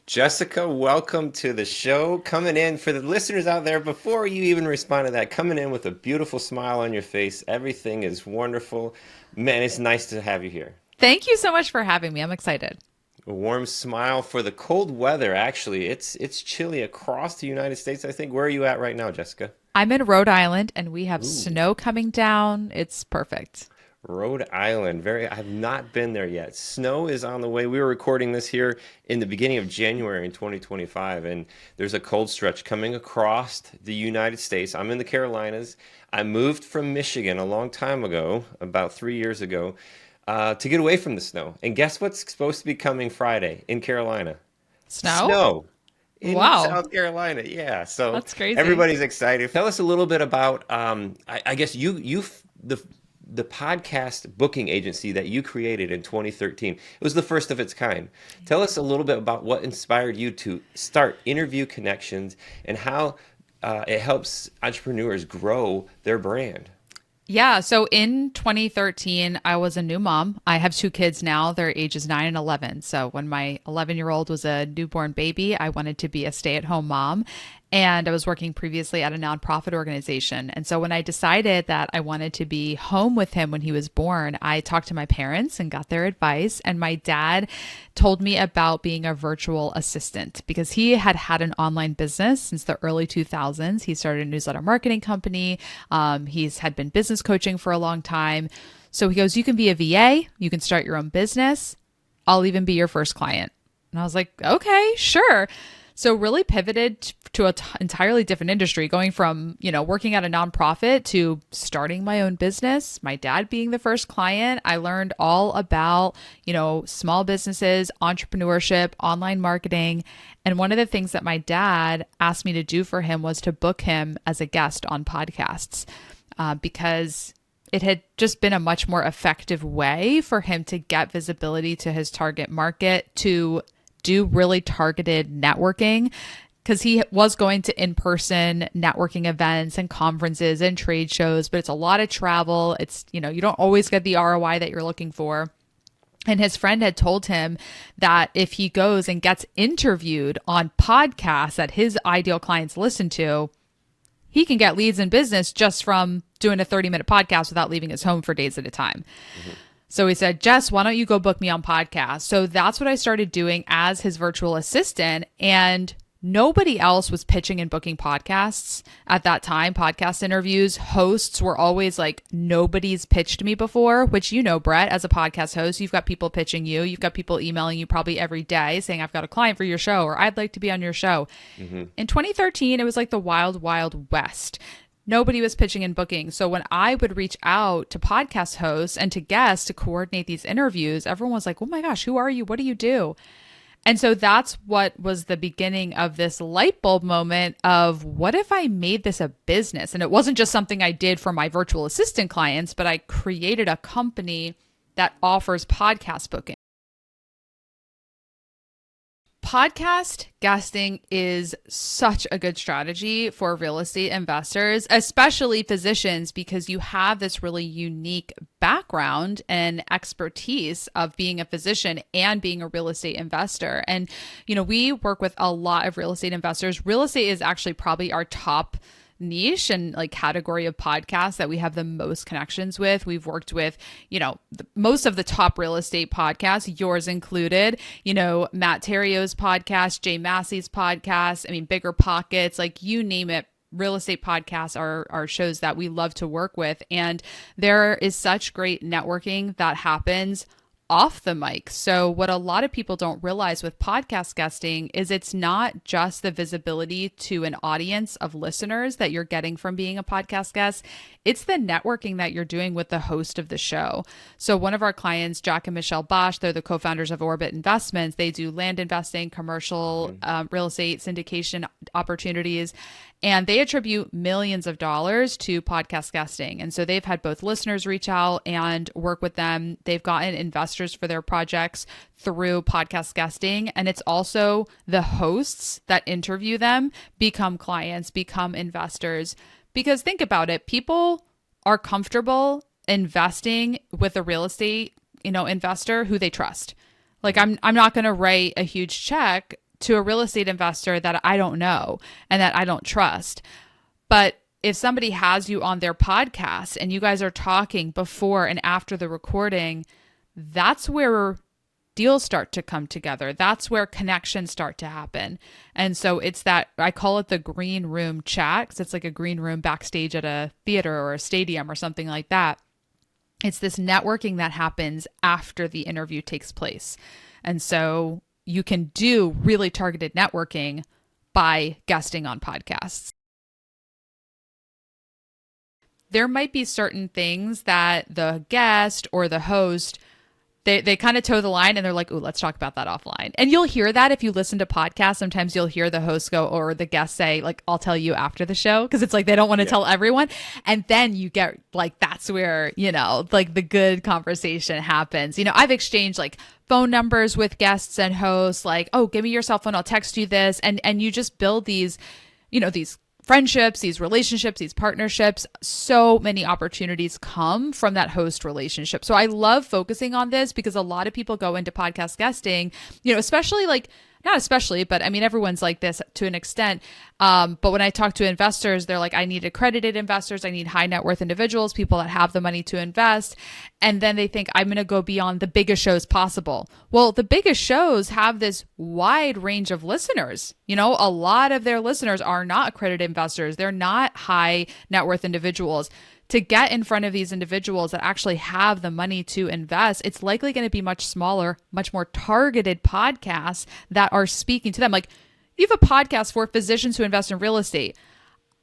Jessica, welcome to the show. Coming in for the listeners out there, before you even respond to that, coming in with a beautiful smile on your face. Everything is wonderful. Man, it's nice to have you here. Thank you so much for having me. I'm excited. A warm smile for the cold weather. Actually, it's chilly across the United States, I think. Where are you at right now, Jessica? I'm in Rhode Island and we have Ooh. snow coming down. It's perfect. Rhode Island. I've not been there yet. Snow is on the way. We were recording this here in the beginning of January in 2025, and there's a cold stretch coming across the United States. I'm in the Carolinas. I moved from Michigan a long time ago, about 3 years ago, to get away from the snow. And guess what's supposed to be coming Friday in Carolina? Snow? Snow in Wow. South Carolina. Yeah, so That's crazy. everybody's excited. Tell us a little bit about, I guess the podcast booking agency that you created in 2013. It was the first of its kind. Tell us a little bit about what inspired you to start Interview Connections and how it helps entrepreneurs grow their brand. Yeah. So in 2013, I was a new mom. I have two kids now. Their ages 9 and 11. So when my 11-year-old was a newborn baby, I wanted to be a stay-at-home mom. And I was working previously at a nonprofit organization. And so when I decided that I wanted to be home with him when he was born, I talked to my parents and got their advice. And my dad told me about being a virtual assistant because he had had an online business since the early 2000s. He started a newsletter marketing company. He's had been business coaching for a long time. So he goes, you can be a VA, you can start your own business. I'll even be your first client. And I was like, okay, sure. So really pivoted to an entirely different industry, going from, working at a nonprofit to starting my own business, my dad being the first client. I learned all about, small businesses, entrepreneurship, online marketing. And one of the things that my dad asked me to do for him was to book him as a guest on podcasts because it had just been a much more effective way for him to get visibility to his target market, to do really targeted networking, because he was going to in-person networking events and conferences and trade shows, but it's a lot of travel. It's, you don't always get the ROI that you're looking for. And his friend had told him that if he goes and gets interviewed on podcasts that his ideal clients listen to, he can get leads in business just from doing a 30-minute podcast without leaving his home for days at a time. Mm-hmm. So he said, Jess, why don't you go book me on podcasts? So that's what I started doing as his virtual assistant. And nobody else was pitching and booking podcasts at that time, podcast interviews. Hosts were always like, nobody's pitched me before, which, Brett, as a podcast host, you've got people pitching you. You've got people emailing you probably every day saying, I've got a client for your show, or I'd like to be on your show. Mm-hmm. In 2013, it was like the wild, wild west. Nobody was pitching and booking. So when I would reach out to podcast hosts and to guests to coordinate these interviews, everyone was like, oh my gosh, who are you? What do you do? And so that's what was the beginning of this light bulb moment of what if I made this a business? And it wasn't just something I did for my virtual assistant clients, but I created a company that offers podcast booking. Podcast guesting is such a good strategy for real estate investors, especially physicians, because you have this really unique background and expertise of being a physician and being a real estate investor. And, we work with a lot of real estate investors. Real estate is actually probably our top niche and like category of podcasts that we have the most connections with. We've worked with, most of the top real estate podcasts, yours included, Matt Terrio's podcast, Jay Massey's podcast, Bigger Pockets, like you name it. Real estate podcasts are shows that we love to work with. And there is such great networking that happens off the mic. So what a lot of people don't realize with podcast guesting is it's not just the visibility to an audience of listeners that you're getting from being a podcast guest. It's the networking that you're doing with the host of the show. So one of our clients, 𝗥𝗲𝗋, they're the co-founders of Orbit Investments. They do land investing, commercial real estate syndication opportunities. And they attribute millions of dollars to podcast guesting. And so they've had both listeners reach out and work with them. They've gotten investors for their projects through podcast guesting. And it's also the hosts that interview them become clients, become investors. Because think about it, people are comfortable investing with a real estate, investor who they trust. Like I'm not going to write a huge check to a real estate investor that I don't know and that I don't trust. But if somebody has you on their podcast and you guys are talking before and after the recording, that's where deals start to come together. That's where connections start to happen. And so it's that, I call it the green room chat, because it's like a green room backstage at a theater or a stadium or something like that. It's this networking that happens after the interview takes place. And so you can do really targeted networking by guesting on podcasts. There might be certain things that the guest or the host, they kind of toe the line and they're like, ooh, let's talk about that offline. And you'll hear that if you listen to podcasts. Sometimes you'll hear the host go or the guest say, like, I'll tell you after the show, because it's like they don't want to tell everyone. And then you get like, that's where, you know, like the good conversation happens. You know, I've exchanged like phone numbers with guests and hosts, like, oh, give me your cell phone, I'll text you this. And you just build these, you know, these friendships, these relationships, these partnerships. So many opportunities come from that host relationship. So I love focusing on this because a lot of people go into podcast guesting, you know, especially like, not especially, but I mean, everyone's like this to an extent. But when I talk to investors, they're like, I need accredited investors. I need high net worth individuals, people that have the money to invest. And then they think I'm going to go beyond the biggest shows possible. Well, the biggest shows have this wide range of listeners. You know, a lot of their listeners are not accredited investors. They're not high net worth individuals. To get in front of these individuals that actually have the money to invest, it's likely going to be much smaller, much more targeted podcasts that are speaking to them. Like, you have a podcast for physicians who invest in real estate.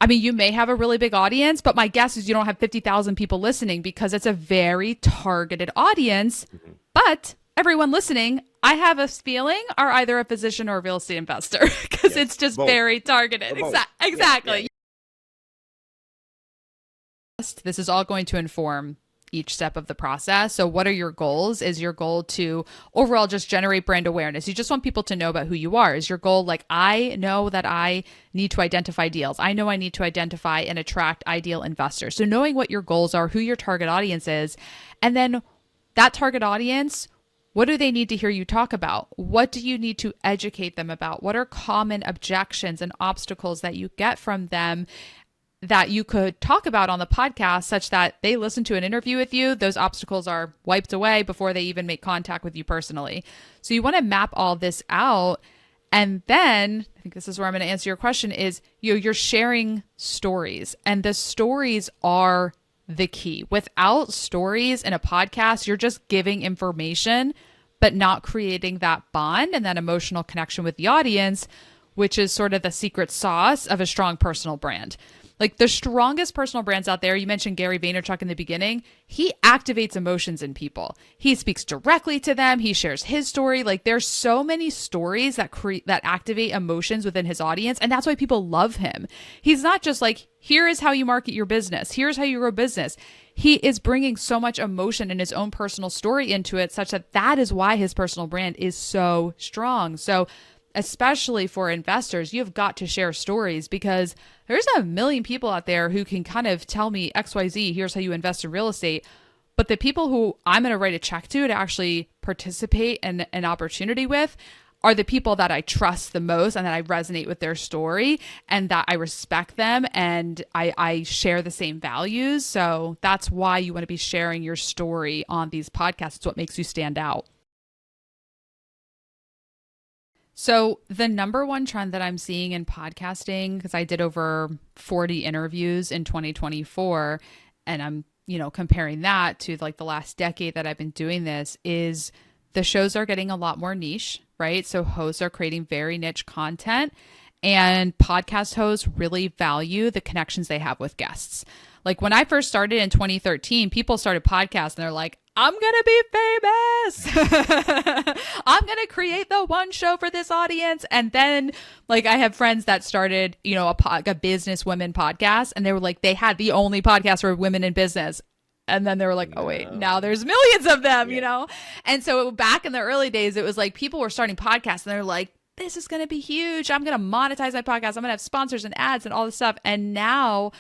I mean, you may have a really big audience, but my guess is you don't have 50,000 people listening because it's a very targeted audience. But everyone listening, I have a feeling, are either a physician or a real estate investor because it's just very targeted. Exactly. This is all going to inform each step of the process. So what are your goals? Is your goal to overall just generate brand awareness? You just want people to know about who you are. Is your goal like, I know that I need to identify deals. I know I need to identify and attract ideal investors. So knowing what your goals are, who your target audience is, and then that target audience, what do they need to hear you talk about? What do you need to educate them about? What are common objections and obstacles that you get from them that you could talk about on the podcast, such that they listen to an interview with you, those obstacles are wiped away before they even make contact with you personally. So you want to map all this out. And then I think this is where I'm going to answer your question is, you're sharing stories, and the stories are the key. Without stories in a podcast, you're just giving information, but not creating that bond and that emotional connection with the audience, which is sort of the secret sauce of a strong personal brand. Like the strongest personal brands out there, you mentioned Gary Vaynerchuk in the beginning, he activates emotions in people. He speaks directly to them. He shares his story. Like there's so many stories that activate emotions within his audience. And that's why people love him. He's not just like, here is how you market your business. Here's how you grow business. He is bringing so much emotion and his own personal story into it, such that that is why his personal brand is so strong. So especially for investors, you've got to share stories, because there's a million people out there who can kind of tell me XYZ, here's how you invest in real estate. But the people who I'm going to write a check to actually participate in an opportunity with are the people that I trust the most and that I resonate with their story and that I respect them and I share the same values. So that's why you want to be sharing your story on these podcasts. It's what makes you stand out. So the number one trend that I'm seeing in podcasting, because I did over 40 interviews in 2024, and I'm, comparing that to like the last decade that I've been doing this, is the shows are getting a lot more niche, right? So hosts are creating very niche content, and podcast hosts really value the connections they have with guests. Like when I first started in 2013, people started podcasts and they're like, I'm going to be famous. I'm going to create the one show for this audience. And then like I have friends that started, a business women podcast, and they were like, they had the only podcast for women in business. And then they were like, oh wait, now there's millions of them, And so back in the early days, it was like people were starting podcasts and they're like, this is going to be huge. I'm going to monetize my podcast. I'm going to have sponsors and ads and all this stuff. And now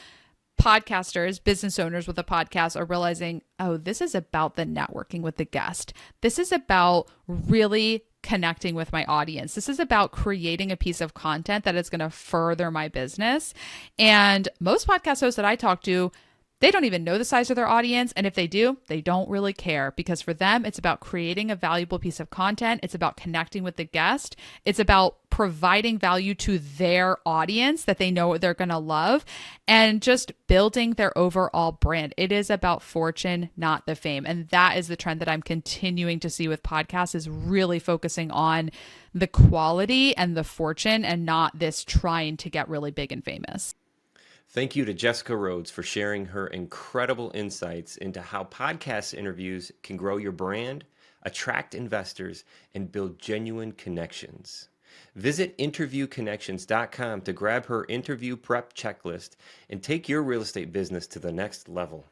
podcasters, business owners with a podcast are realizing, oh, this is about the networking with the guest. This is about really connecting with my audience. This is about creating a piece of content that is going to further my business. And most podcast hosts that I talk to, they don't even know the size of their audience. And if they do, they don't really care, because for them, it's about creating a valuable piece of content. It's about connecting with the guest. It's about providing value to their audience that they know they're going to love, and just building their overall brand. It is about fortune, not the fame. And that is the trend that I'm continuing to see with podcasts, is really focusing on the quality and the fortune, and not this trying to get really big and famous. Thank you to Jessica Rhodes for sharing her incredible insights into how podcast interviews can grow your brand, attract investors, and build genuine connections. Visit interviewconnections.com to grab her interview prep checklist and take your real estate business to the next level.